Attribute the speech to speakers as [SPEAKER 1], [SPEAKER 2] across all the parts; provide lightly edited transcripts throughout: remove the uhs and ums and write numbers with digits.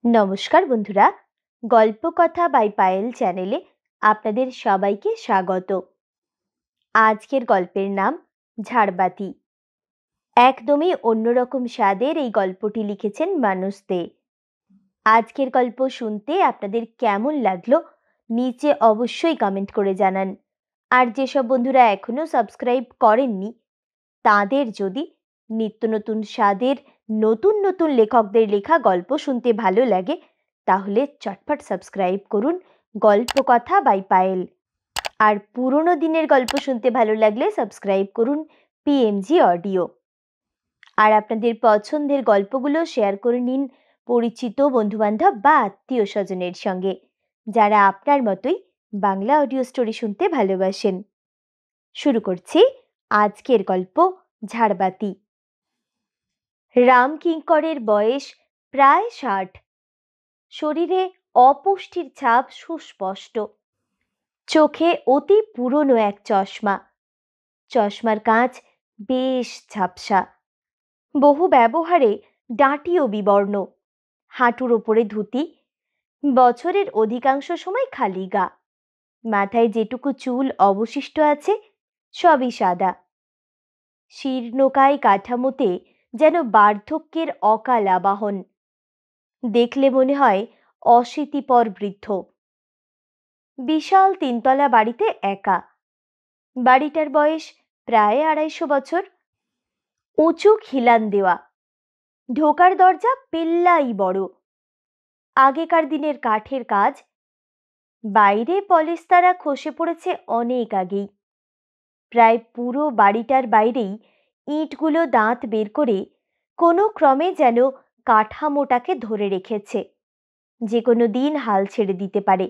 [SPEAKER 1] নমস্কার বন্ধুরা, গল্পকথা বাই পায়েল চ্যানেলে আপনাদের সবাইকে স্বাগত। আজকের গল্পের নাম ঝাড়বাতি। একদমই অন্যরকম স্বাদের এই গল্পটি লিখেছেন মানুষ দে। আজকের গল্প শুনতে আপনাদের কেমন লাগলো নিচে অবশ্যই কমেন্ট করে জানান। আর যেসব বন্ধুরা এখনো সাবস্ক্রাইব করেননি তাদের যদি নিত্য নতুন স্বাদের নতুন নতুন লেখকদের লেখা গল্প শুনতে ভালো লাগে তাহলে চটপট সাবস্ক্রাইব করুন গল্পকথা বাই পায়েল। আর পুরনো দিনের গল্প শুনতে ভালো লাগলে সাবস্ক্রাইব করুন পিএমজি অডিও। আর আপনাদের পছন্দের গল্পগুলো শেয়ার করে নিন পরিচিত বন্ধুবান্ধব বা আত্মীয় স্বজনের সঙ্গে যারা আপনার মতোই বাংলা অডিও স্টোরি শুনতে ভালোবাসেন। শুরু করছি আজকের গল্প ঝাড়বাতি। রামকিঙ্করের বয়স প্রায় 60। শরীরে অপুষ্টির ছাপ সুস্পষ্ট। চোখে অতি পুরনো এক চশমা। চশমার কাঁচ বেশ ঝাপসা। বহু ব্যবহারে ডাঁটিও বিবর্ণ। হাঁটুর ওপরে ধুতি। বছরের অধিকাংশ সময় খালি গা। মাথায় যেটুকু চুল অবশিষ্ট আছে সবই সাদা। শীর্ণকায় কাঠামোতে যেন বার্ধক্যের অকাল আবাহন। দেখলে মনে হয় অশীতিপর বৃদ্ধ। বিশাল তিনতলা বাড়িতে একা। বাড়িটার বয়স প্রায় 250 বছর। উঁচু খিলান দেওয়া। ঢোকার দরজা পেল্লাই বড়। আগেকার দিনের কাঠের কাজ। বাইরে পলেস্তারা খসে পড়েছে অনেক আগেই। প্রায় পুরো বাড়িটার বাইরেই ইঁটগুলো দাঁত বের করে কোনো ক্রমে যেন কাঠামোটাকে ধরে রেখেছে, যে কোনো দিন হাল ছেড়ে দিতে পারে।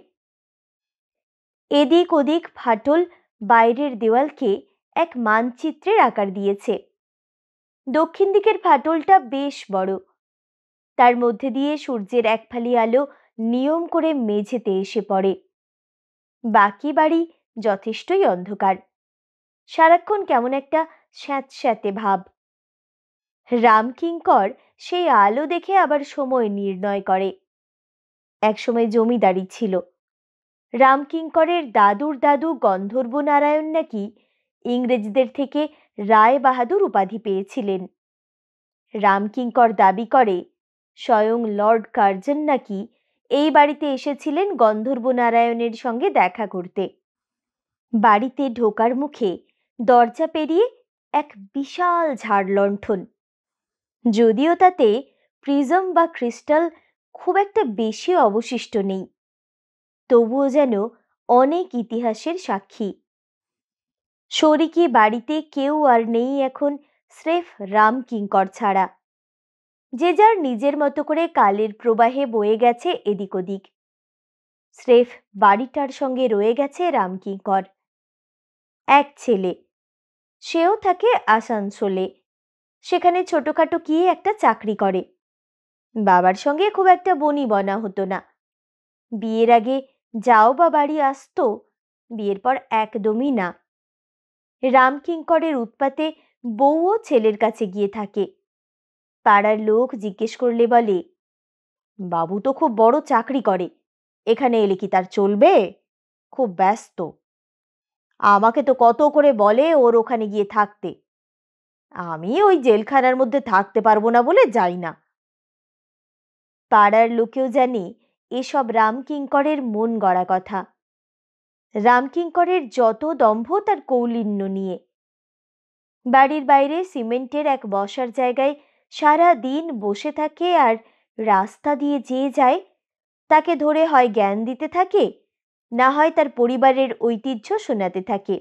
[SPEAKER 1] এদিক ওদিক ফাটল বাইরের দেওয়ালকে এক মানচিত্রের আকার দিয়েছে। দক্ষিণ দিকের ফাটলটা বেশ বড়। তার মধ্যে দিয়ে সূর্যের এক ফালি আলো নিয়ম করে মেঝেতে এসে পড়ে। বাকি বাড়ি যথেষ্টই অন্ধকার। সারাক্ষণ কেমন একটা স্যাঁতস্যাঁতে ভাব। রামকিঙ্কর সেই আলো দেখে আবার সময় নির্ণয় করে। একসময় জমিদারি ছিল। রামকিঙ্করের দাদুর দাদু গন্ধর্ব নারায়ণ নাকি ইংরেজদের থেকে রায় বাহাদুর উপাধি পেয়েছিলেন। রামকিঙ্কর দাবি করে স্বয়ং লর্ড কার্জন নাকি এই বাড়িতে এসেছিলেন গন্ধর্ব নারায়ণের সঙ্গে দেখা করতে। বাড়িতে ঢোকার মুখে দরজা পেরিয়ে এক বিশাল ঝাড় লণ্ঠন। যদিও তাতে প্রিজম বা ক্রিস্টাল খুব একটা বেশি অবশিষ্ট নেই, তবুও যেন অনেক ইতিহাসের সাক্ষী। শরিকি বাড়িতে কেউ আর নেই এখন, স্রেফ রামকিঙ্কর ছাড়া। যে যার নিজের মতো করে কালের প্রবাহে বয়ে গেছে এদিক ওদিক। স্রেফ বাড়িটার সঙ্গে রয়ে গেছে রামকিঙ্কর। এক ছেলে, সেও থাকে আসানসোলে। সেখানে ছোটখাটো কি একটা চাকরি করে। বাবার সঙ্গে খুব একটা বনিবনা হতো না। বিয়ের আগে যাও বা বাড়ি আসতো, বিয়ের পর একদমই না। রামকিঙ্করের উৎপাতে বউও ছেলের কাছে গিয়ে থাকে। পাড়ার লোক জিজ্ঞেস করলে বলে, বাবু তো খুব বড় চাকরি করে, এখানে এলে কি তার চলবে? খুব ব্যস্ত। আমাকে তো কত করে বলে ওর ওখানে গিয়ে থাকতে। আমি ওই জেলখানার মধ্যে থাকতে পারবো না বলে যাই না। পাড়ার লোকেও জানে এসব রামকিঙ্করের মন গড়া কথা। রামকিঙ্করের যত দম্ভ তার কৌলিন্য নিয়ে। বাড়ির বাইরে সিমেন্টের এক বসার জায়গায় সারা দিন বসে থাকে, আর রাস্তা দিয়ে যে যায় তাকে ধরে হয় জ্ঞান দিতে থাকে, না হয় তার পরিবারের ঐতিহ্য শোনাতে থাকে।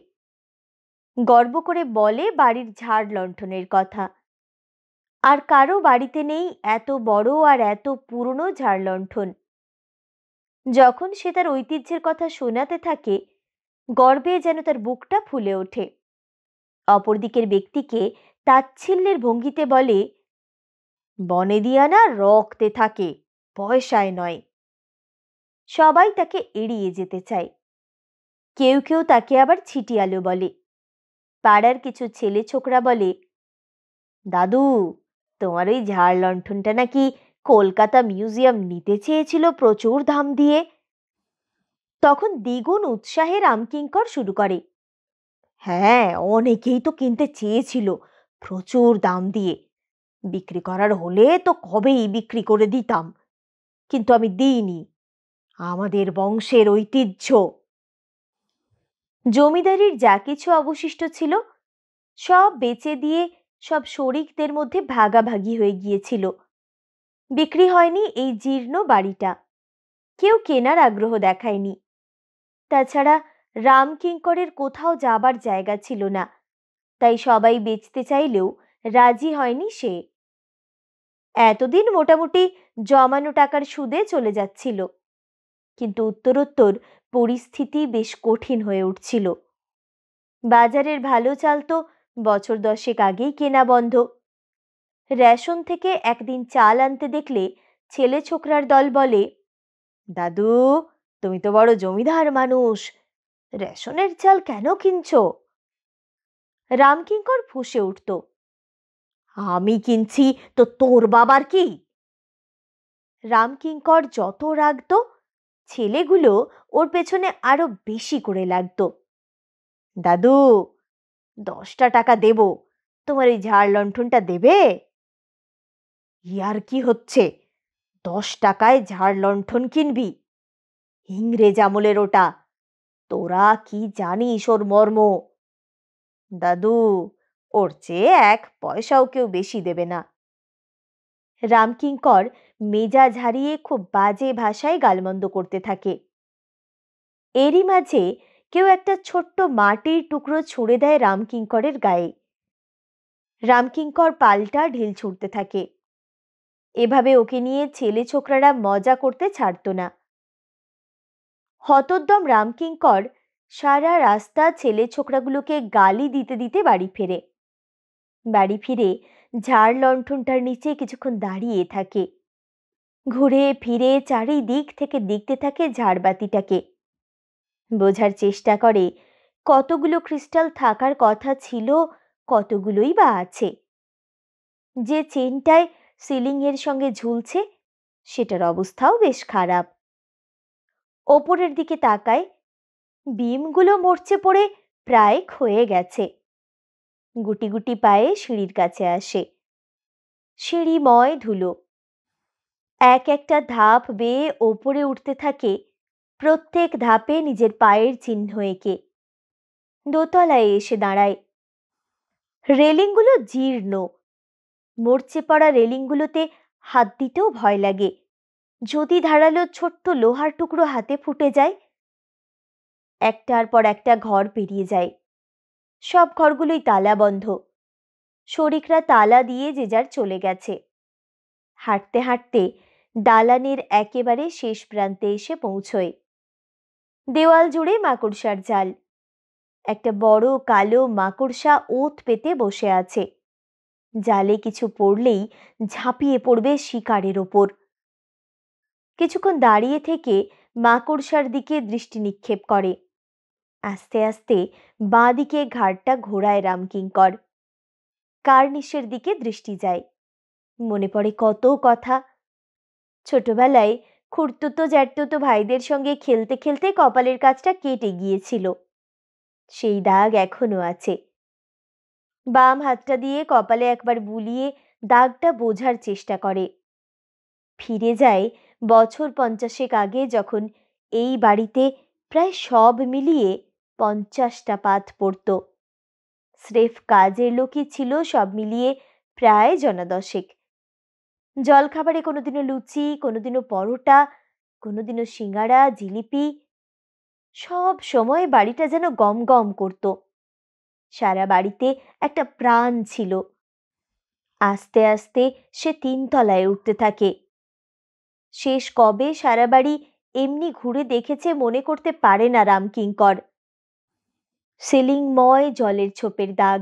[SPEAKER 1] গর্ব করে বলে বাড়ির ঝাড় লণ্ঠনের কথা। আর কারো বাড়িতে নেই এত বড় আর এত পুরনো ঝাড় লণ্ঠন। যখন সে তার ঐতিহ্যের কথা শোনাতে থাকে, গর্বে যেন তার বুকটা ফুলে ওঠে। অপরদিকের ব্যক্তিকে তাচ্ছিল্যের ভঙ্গিতে বলে, বনে দিয়া না রক্তে থাকে, পয়সায় নয়। সবাই তাকে এড়িয়ে যেতে চায়। কেউ কেউ তাকে আবার ছিটিয়ালো বলে। পাড়ার কিছু ছেলে ছোকরা বলে, দাদু, তোমার ওই ঝাড় লণ্ঠনটা নাকি কলকাতা মিউজিয়াম নিতে চেয়েছিল প্রচুর দাম দিয়ে। তখন দ্বিগুণ উৎসাহে রামকিঙ্কর শুরু করে, হ্যাঁ, অনেকেই তো কিনতে চেয়েছিল প্রচুর দাম দিয়ে, বিক্রি করার হলে তো কবেই বিক্রি করে দিতাম, কিন্তু আমি দিইনি, আমাদের বংশের ঐতিহ্য। জমিদারির যা কিছু অবশিষ্ট ছিল সব বেচে দিয়ে সব শরিকদের মধ্যে ভাগাভাগি হয়ে গিয়েছিল। বিক্রি হয়নি এই জীর্ণ বাড়িটা, কেউ কেনার আগ্রহ দেখায়নি। তাছাড়া রামকিঙ্করের কোথাও যাবার জায়গা ছিল না, তাই সবাই বেচতে চাইলেও রাজি হয়নি সে। এতদিন মোটামুটি জমানো টাকার সুদে চলে যাচ্ছিল, কিন্তু উত্তরোত্তর পরিস্থিতি বেশ কঠিন হয়ে উঠছিল। বাজারের ভালো চাল তো বছর 10 আগেই কেনা বন্ধ। রেশন থেকে একদিন চাল আনতে দেখলে ছেলে ছোকরার দল বলে, দাদু, তুমি তো বড় জমিদার মানুষ, রেশনের চাল কেন কিনছো? রামকিঙ্কর ফুঁসে উঠত, আমি কিনছি তো তোর বাবার কি? রামকিঙ্কর যত রাগতো, ছেলেগুলো ওর পেছনে আরো বেশি করে লাগতো। দাদু, 10টা টাকা দেব, তোমার এই ঝাড় লণ্ঠনটা দেবে? ইয়ার কি হচ্ছে, 10 টাকায় ঝাড় লণ্ঠন কিনবি? ইংরেজ আমলের ওটা, তোরা কি জানিস ওর মর্ম? দাদু, ওর চেয়ে 1 পয়সাও কেউ বেশি দেবে না। রামকিঙ্কর মেজাজ হারিয়ে খুব বাজে ভাষায় গালমন্দ করতে থাকে। এরই মাঝে কেউ একটা ছোট্ট মাটির টুকরো ছুঁড়ে দেয় রামকিঙ্করের গায়ে। রামকিঙ্কর পাল্টা ঢিল ছুঁড়তে থাকে। এভাবে ওকে নিয়ে ছেলে ছোকরারা মজা করতে ছাড়ত না। হতোদ্যম রামকিঙ্কর সারা রাস্তা ছেলে ছোকরাগুলোকে গালি দিতে দিতে বাড়ি ফেরে। বাড়ি ফিরে ঝাড় লণ্ঠনটার নিচে কিছুক্ষণ দাঁড়িয়ে থাকে, ঘুরে ফিরে চারিদিক থেকে দেখতে থাকে ঝাড়বাতিটাকে। বোঝার চেষ্টা করে কতগুলো ক্রিস্টাল থাকার কথা ছিল, কতগুলোই বা আছে। যে চেনটায় সিলিং এর সঙ্গে ঝুলছে সেটার অবস্থাও বেশ খারাপ। ওপরের দিকে তাকায়, বিমগুলো মরচে পড়ে প্রায় ক্ষয়ে গেছে। গুটি গুটি পায়ে সিঁড়ির কাছে আসে। সিঁড়িময় ধুলো। এক একটা ধাপ বেয়ে ওপরে উঠতে থাকে, প্রত্যেক ধাপে নিজের পায়ের চিহ্ন এঁকে। দোতলায় এসে দাঁড়ায়। রেলিংগুলো জীর্ণ, মরচে পড়া রেলিংগুলোতে হাত দিতেও ভয় লাগে, যদি ধারালো ছোট্ট লোহার টুকরো হাতে ফুটে যায়। একটার পর একটা ঘর পেরিয়ে যায়, সব ঘরগুলোই তালা বন্ধ। শরিকরা তালা দিয়ে যে যার চলে গেছে। হাঁটতে হাঁটতে দালানের একেবারে শেষ প্রান্তে এসে পৌঁছয়। দেওয়াল জুড়ে মাকড়সার জাল। একটা বড় কালো মাকড়সা ওত পেতে বসে আছে। জালে কিছু পড়লেই ঝাঁপিয়ে পড়বে শিকারের ওপর। কিছুক্ষণ দাঁড়িয়ে থেকে মাকড়সার দিকে দৃষ্টি নিক্ষেপ করে। আস্তে আস্তে বাঁ দিকে ঘাড়টা ঘোরায় রামকিঙ্কর। কার্নিশের দিকে দৃষ্টি যায়। মনে পড়ে কত কথা। ছোটবেলায় খুড়তুতো জ্যাঠতুতো ভাইদের সঙ্গে খেলতে খেলতে কপালের কাছটা কেটে গিয়েছিল, সেই দাগ এখনো আছে। বাম হাতটা দিয়ে কপালে একবার বুলিয়ে দাগটা বোঝার চেষ্টা করে। ফিরে যায় বছর 50 আগে, যখন এই বাড়িতে প্রায় সব মিলিয়ে 50টা পাত পড়ত। স্রেফ কাজের লোকই ছিল সব মিলিয়ে প্রায় জনা 10। জলখাবারে কোনোদিনও লুচি, কোনোদিনও পরোটা, কোনোদিনও সিঙ্গাড়া, জিলিপি। সব সময় বাড়িটা যেন গম গম করত। সারা বাড়িতে একটা প্রাণ ছিল। আস্তে আস্তে সে 3 তলায় উঠতে থাকে। শেষ কবে সারা বাড়ি এমনি ঘুরে দেখেছে মনে করতে পারে না রামকিঙ্কর। সিলিংময় জলের ছোপের দাগ।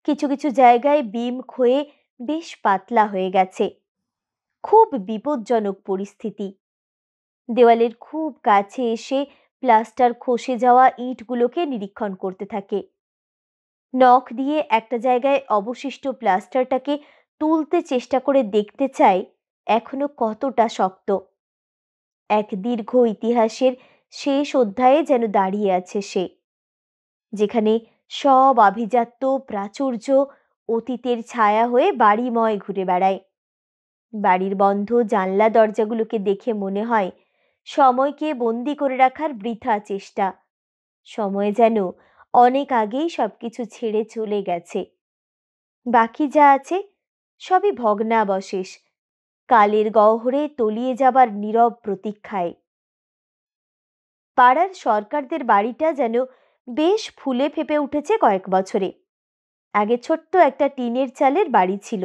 [SPEAKER 1] কিছু কিছু জায়গায় বিম ক্ষয়ে বেশ পাতলা হয়ে গেছে। খুব বিপজ্জনক পরিস্থিতি। দেওয়ালের খুব কাছে এসে প্লাস্টার খসে যাওয়া ইঁটগুলোকে নিরীক্ষণ করতে থাকে। নখ দিয়ে একটা জায়গায় অবশিষ্ট প্লাস্টারটাকে তুলতে চেষ্টা করে দেখতে চায় এখনো কতটা শক্ত। এক দীর্ঘ ইতিহাসের শেষ অধ্যায়ে যেন দাঁড়িয়ে আছে সে, যেখানে সব আভিজাত্য প্রাচুর্য অতীতের ছায়া হয়ে বাড়িময় ঘুরে বেড়ায়। বাড়ির বন্ধ জানলা দরজাগুলোকে দেখে মনে হয় সময়কে বন্দি করে রাখার বৃথা চেষ্টা। সময় যেন অনেক আগেই সবকিছু ছেড়ে চলে গেছে। বাকি যা আছে সবই ভগ্নাবশেষ, কালের গহ্বরে তলিয়ে যাবার নীরব প্রতীক্ষায়। পাড়ার সরকারদের বাড়িটা যেন বেশ ফুলে ফেপে উঠেছে কয়েক বছরে। আগে ছোট্ট একটা টিনের চালের বাড়ি ছিল,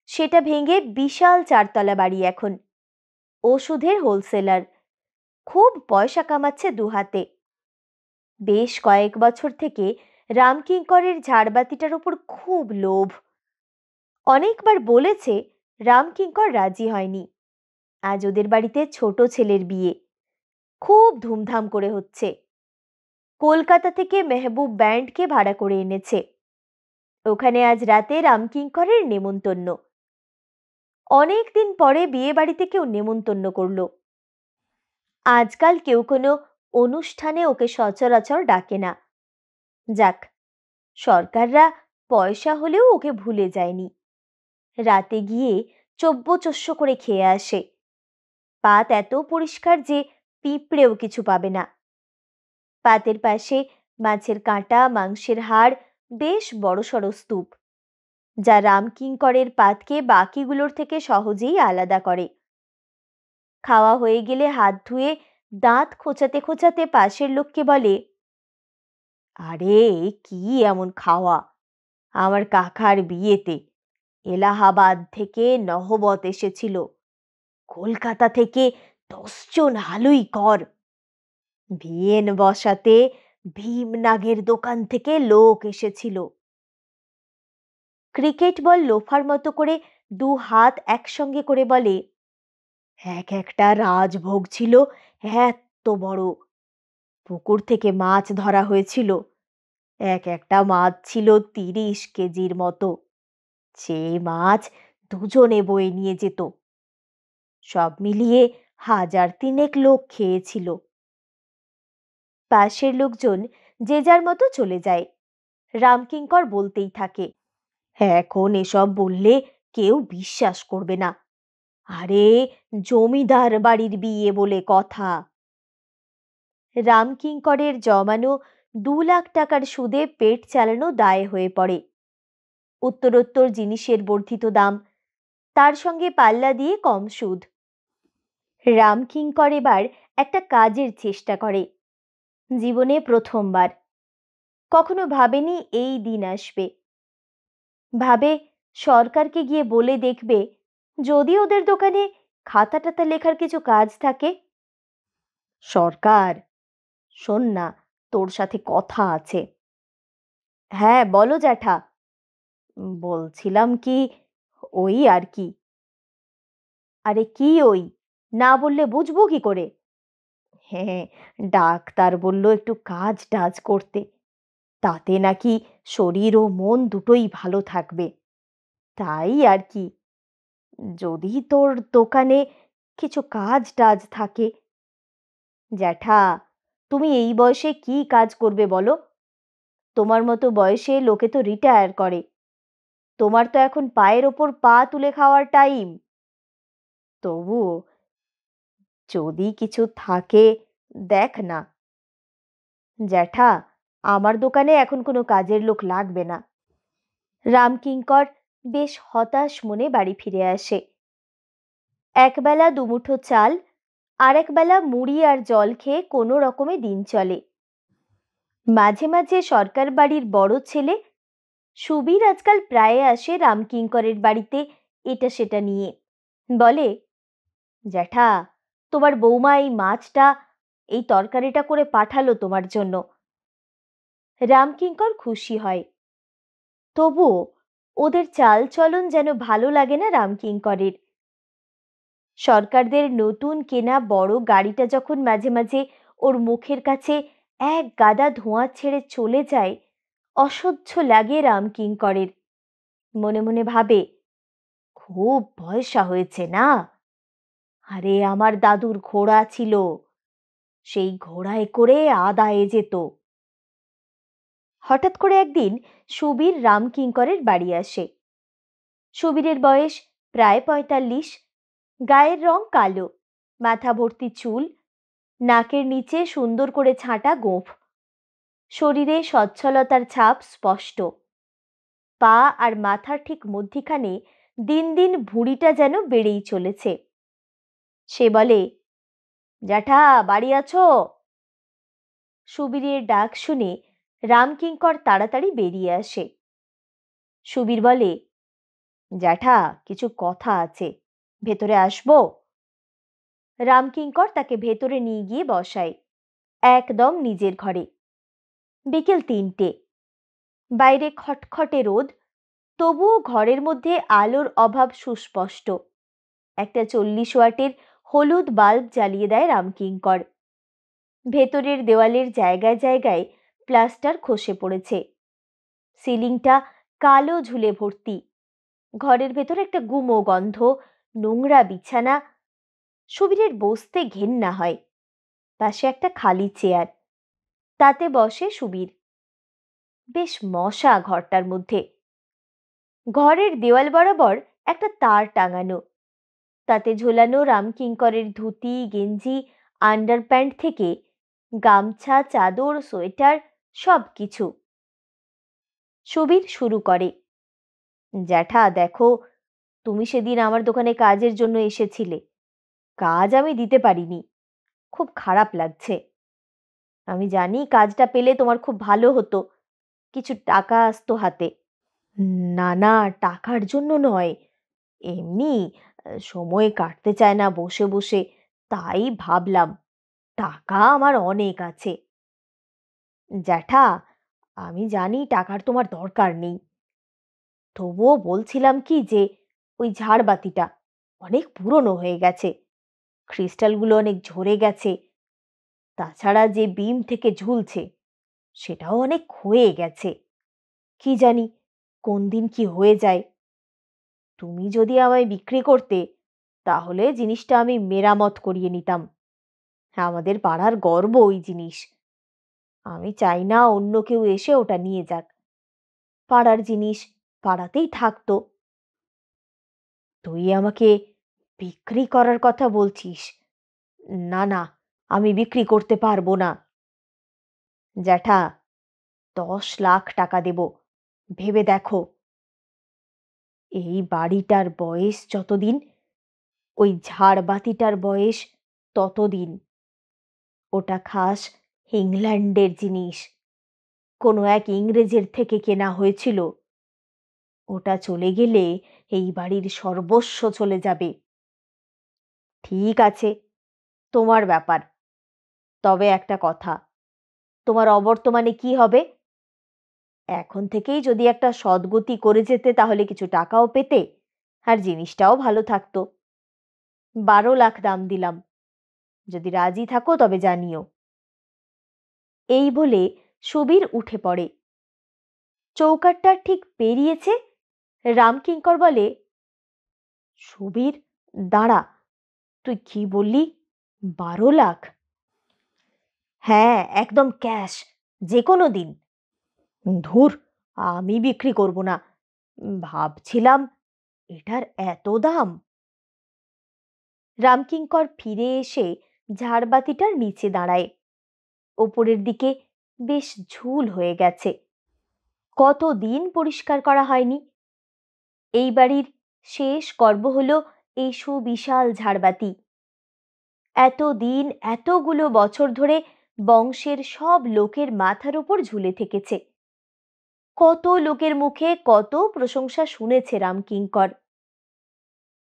[SPEAKER 1] সেটা ভেঙে বিশাল 4 তলা বাড়ি এখন। ওষুধের হোলসেলার, খুব পয়সা কামাচ্ছে দুহাতে। বেশ কয়েক বছর থেকে রামকিঙ্করের ঝাড়বাতিটার উপর খুব লোভ। অনেকবার বলেছে, রামকিঙ্কর রাজি হয়নি। আজ ওদের বাড়িতে ছোট ছেলের বিয়ে, খুব ধুমধাম করে হচ্ছে। কলকাতা থেকে মেহবুব ব্যান্ডকে ভাড়া করে এনেছে। ওখানে আজ রাতে রামকিঙ্করের নেমন্তন্ন। অনেক দিন পরে বিয়ে বাড়িতে কেউ নেমন্তন্ন করলো। আজকাল কেউ কোনো অনুষ্ঠানে ওকে সচরাচর ডাকে না। যাক, সরকাররা পয়সা হলেও ওকে ভুলে যায়নি। রাতে গিয়ে চব্য করে খেয়ে আসে। পাত এত পরিষ্কার যে পিঁপড়েও কিছু পাবে না। পাতের পাশে মাছের কাঁটা, মাংসের হাড়, বেশ বড়সড় স্তূপ, যা রামকিঙ্করের পাতকে বাকিগুলোর থেকে সহজেই আলাদা করে। খাওয়া হয়ে গেলে হাত ধুয়ে দাঁত খোঁচাতে খোঁচাতে পাশের লোককে বলে, আরে কি এমন খাওয়া! আমার কাকার বিয়েতে এলাহাবাদ থেকে নহবত এসেছিল, কলকাতা থেকে 10 জন হালুই কর, ভিয়েন বসাতে ভীমনাগের দোকান থেকে লোক এসেছিল। ক্রিকেট বল লোফার মতো করে 2 হাত একসঙ্গে করে বলে, এক একটা রাজভোগ ছিল এত বড়। পুকুর থেকে মাছ ধরা হয়েছিল, এক একটা মাছ ছিল 30 কেজির মতো। সেই মাছ দুজনে বয়ে নিয়ে যেত। সব মিলিয়ে 1000 তিনেক লোক খেয়েছিল। পাশের লোকজন যে যার মতো চলে যায়। রামকিঙ্কর বলতেই থাকে, এখন এসব বললে কেউ বিশ্বাস করবে না। আরে জমিদার বাড়ির বিয়ে বলে কথা। রামকিঙ্করের জমানো 2 লাখ টাকার সুদে পেট চালানো দায় হয়ে পড়ে। উত্তরোত্তর জিনিসের বর্ধিত দাম, তার সঙ্গে পাল্লা দিয়ে কম সুদ। রামকিঙ্কর এবার একটা কাজের চেষ্টা করে, জীবনে প্রথমবার। কখনো ভাবেনি এই দিন আসবে। ভাবে সরকারকে গিয়ে বলে দেখবে যদি ওদের দোকানে খাতা টাতা লেখার কিছু কাজ থাকে। সরকার, শোন না, তোর সাথে কথা আছে। হ্যাঁ বলো জ্যাঠা। বলছিলাম কি, ওই আর কি। আরে কি ওই, না বললে বুঝবো কি করে? হ্যাঁ, ডাক্তার বলল একটু কাজ টাজ করতে, তাতে নাকি শরীর ও মন দুটোই ভালো থাকবে। তাই আর কি, যদি তোর দোকানে কিছু কাজ টাজ থাকে। জ্যাঠা, তুমি এই বয়সে কি কাজ করবে বলো? তোমার মতো বয়সে লোকে তো রিটায়ার করে, তোমার তো এখন পায়ের ওপর পা তুলে খাওয়ার টাইম। তবুও যদি কিছু থাকে দেখ না। জ্যাঠা, আমার দোকানে এখন কোনো কাজের লোক লাগবে না। রামকিঙ্কর বেশ হতাশ মনে বাড়ি ফিরে আসে। একবেলা দুমুঠো চাল, আরেক বেলা মুড়ি আর জল খেয়ে কোনো রকমে দিন চলে। মাঝে মাঝে সরকার বাড়ির বড় ছেলে সুবীর আজকাল প্রায় আসে রামকিঙ্করের বাড়িতে এটা সেটা নিয়ে। বলে, জ্যাঠা, তোমার বৌমা এই মাছটা, এই তরকারিটা করে পাঠালো তোমার জন্য। রামকিঙ্কর খুশি হয়। তবুও ওদের চাল চলন যেন ভালো লাগে না রামকিঙ্করের। সরকারদের নতুন কেনা বড় গাড়িটা যখন মাঝে মাঝে ওর মুখের কাছে এক গাদা ধোঁয়া ছেড়ে চলে যায়, অসহ্য লাগে রামকিঙ্করের। মনে মনে ভাবে, খুব পয়সা হয়েছে না? আরে আমার দাদুর ঘোড়া ছিল, সেই ঘোড়ায় করে আদায়ে যেত। হঠাৎ করে একদিন সুবীর রামকিঙ্করের বাড়ি আসে। সুবীরের বয়স প্রায় ৪৫, গায়ের রং কালো, মাথা ভর্তি চুল, নাকের নিচে সুন্দর করে ছাঁটা গোঁফ, শরীরে সচ্ছলতার ছাপ স্পষ্ট। পা আর মাথার ঠিক মধ্যিখানে দিন দিন ভুঁড়িটা যেন বেড়েই চলেছে। সে বলে, জ্যাঠা বাড়ি আছো? সুবীরের ডাক শুনে রামকিঙ্কর তাড়াতাড়ি বেরিয়ে আসে। সুবীর বলে, জ্যাঠা কিছু কথা আছে, ভেতরে আসবো? রামকিঙ্কর তাকে ভেতরে নিয়ে গিয়ে বসায়, একদম নিজের ঘরে। বিকেল ৩টে, বাইরে খটখটে রোদ, তবুও ঘরের মধ্যে আলোর অভাব সুস্পষ্ট। একটা ৪০ ওয়াটের হলুদ বাল্ব জ্বালিয়ে দেয় রামকিঙ্কর। ভেতরের দেওয়ালের জায়গায় জায়গায় প্লাস্টার খসে পড়েছে, সিলিংটা কালো ঝুলে ভর্তি। ঘরের ভেতর একটা গুমো গন্ধ, নোংরা বিছানা। সুবীরের বসতে ঘেন্না হয়। পাশে একটা খালি চেয়ার, তাতে বসে সুবীর। বেশ মশা ঘরটার মধ্যে। ঘরের দেওয়াল বরাবর একটা তার টাঙানো, তাতে ঝোলানো রামকিঙ্করের ধুতি, গেঞ্জি, আন্ডারপ্যান্ট থেকে গামছা, চাদর, সোয়েটার সব কিছু। সুবীর শুরু করে, জ্যাঠা দেখো, তুমি সেদিন আমার দোকানে কাজের জন্য এসেছিলে, কাজ আমি দিতে পারিনি, খুব খারাপ লাগছে। আমি জানি কাজটা পেলে তোমার খুব ভালো হতো, কিছু টাকা আসতো হাতে। না না, টাকার জন্য নয়, এমনি সময় কাটতে চায় না বসে বসে, তাই ভাবলাম টাকা আমার অনেক আছে। জ্যাঠা আমি জানি টাকার তোমার দরকার নেই, তবুও বলছিলাম কি যে ওই ঝাড়বাতিটা অনেক পুরনো হয়ে গেছে, ক্রিস্টালগুলো অনেক ঝরে গেছে, তাছাড়া যে বিম থেকে ঝুলছে সেটাও অনেক ক্ষয়ে গেছে। কি জানি কোন দিন কি হয়ে যায়। তুমি যদি আমায় বিক্রি করতে, তাহলে জিনিসটা আমি মেরামত করিয়ে নিতাম। আমাদের পাড়ার গর্ব ওই জিনিস। আমি চাই না অন্য কেউ এসে ওটা নিয়ে যাক। পাড়ার জিনিস পাড়াতেই থাকতো। তুই আমাকে বিক্রি করার কথা বলছিস? না না, আমি বিক্রি করতে পারবো না। জ্যাঠা ১০ লাখ টাকা দেব, ভেবে দেখো। এই বাড়িটার বয়স যতদিন, ওই ঝাড়বাতিটার বয়স ততদিন। ওটা খাস ইংল্যান্ডের জিনিস, কোনো এক ইংরেজের থেকে কেনা হয়েছিল। ওটা চলে গেলে এই বাড়ির সর্বস্ব চলে যাবে। ঠিক আছে, তোমার ব্যাপার। তবে একটা কথা, তোমার অবর্তমানে কি হবে? এখন থেকেই যদি একটা সদ্গতি করে যেতে, তাহলে কিছু টাকাও পেতে, আর জিনিসটাও ভালো থাকতো। ১২ লাখ দাম দিলাম, যদি রাজি থাকো তবে জানিও। এই বলে সুবীর উঠে পড়ে। চৌকাঠটা ঠিক পেরিয়েছে, রামকিঙ্কর বলে, সুবীর দাঁড়া, তুই কি বললি? ১২ লাখ? হ্যাঁ, একদম ক্যাশ, যে কোনো দিন। ধুর, আমি বিক্রি করব না, ভাবছিলাম এটার এত দাম। রামকিঙ্কর ফিরে এসে ঝাড়বাতিটার নিচে দাঁড়ায়। ওপরের দিকে বেশ ঝুল হয়ে গেছে, কতদিন পরিষ্কার করা হয়নি। এই বাড়ির শেষ গর্ব হলো এই সুবিশাল ঝাড়বাতি। এতদিন, এতগুলো বছর ধরে বংশের সব লোকের মাথার উপর ঝুলে থেকেছে। কত লোকের মুখে কত প্রশংসা শুনেছে রামকিঙ্কর।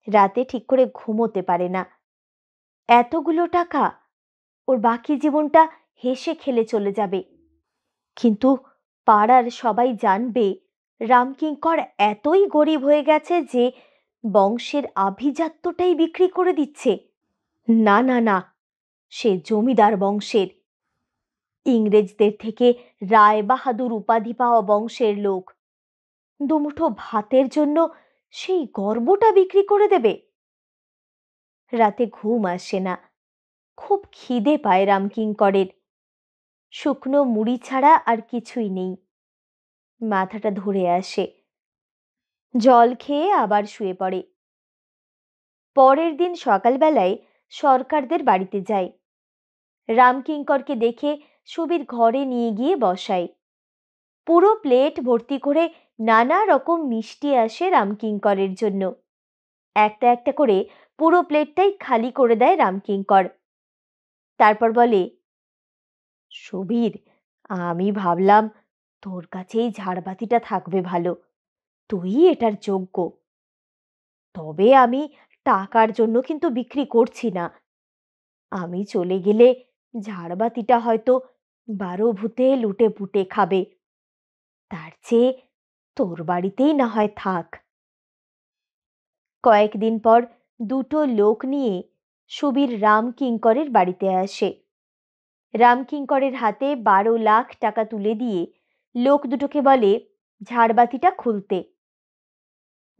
[SPEAKER 1] রাতে ঠিক করে ঘুমোতে পারে না। এতগুলো টাকা, ওর বাকি জীবনটা হেসে খেলে চলে যাবে। কিন্তু পাড়ার সবাই জানবে রামকিঙ্কর এতই গরিব হয়ে গেছে যে বংশের আভিজাত্যটাই বিক্রি করে দিচ্ছে। না না না, সে জমিদার বংশের, ইংরেজদের থেকে রায় বাহাদুর উপাধি পাওয়া বংশের লোক। দুমুঠো ভাতের জন্য সেই গর্বটা বিক্রি করে দেবে? রাতে ঘুম আসে না, খুব খিদে পায় রামকিঙ্করের। শুকনো মুড়ি ছাড়া আর কিছুই নেই। মাথাটা ধরে আসে, জল খেয়ে আবার শুয়ে পড়ে। পরের দিন সকালবেলায় সরকারদের বাড়িতে যায়। রামকিঙ্করকে দেখে সুবীর ঘরে নিয়ে গিয়ে বসায়। পুরো প্লেট ভর্তি করে নানা রকম মিষ্টি আসে রামকিঙ্করের জন্য। একটা একটা করে পুরো প্লেটটাই খালি করে দেয় রামকিঙ্কর। তারপর বলে, সুবীর, আমি ভাবলাম তোর কাছেই ঝাড়বাতিটা থাকবে ভালো, তুই এটার যোগ্য। তবে আমি টাকার জন্য কিন্তু বিক্রি করছি না। আমি চলে গেলে ঝাড়বাতিটা হয়তো 12 ভূতে লুটে পুটে খাবে। তার চেয়ে তোর বাড়িতেই না হয় থাক। কয়েকদিন পর দুটো লোক নিয়ে সুবীর রামকিঙ্করের বাড়িতে আসে। রামকিঙ্করের হাতে 12 লাখ টাকা তুলে দিয়ে লোক দুটোকে বলে ঝাড়বাতিটা খুলতে।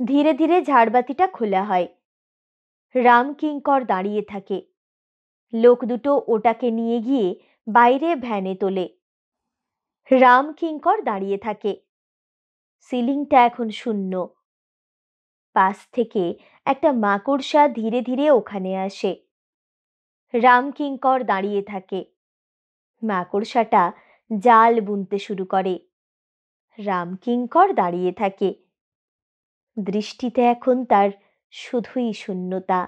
[SPEAKER 1] ধীরে ধীরে ঝাড়বাতিটা খোলা হয়। রামকিঙ্কর দাঁড়িয়ে থাকে। লোক দুটো ওটাকে নিয়ে গিয়ে বাইরে ভ্যানে তোলে। রামকিঙ্কর দাঁড়িয়ে থাকে। সিলিংটা এখন শূন্য। পাশ থেকে একটা মাকড়সা ধীরে ধীরে ওখানে আসে। রামকিঙ্কর দাঁড়িয়ে থাকে। মাকড়সাটা জাল বুনতে শুরু করে। রামকিঙ্কর দাঁড়িয়ে থাকে। দৃষ্টিতে এখন তার শুধুই শূন্যতা।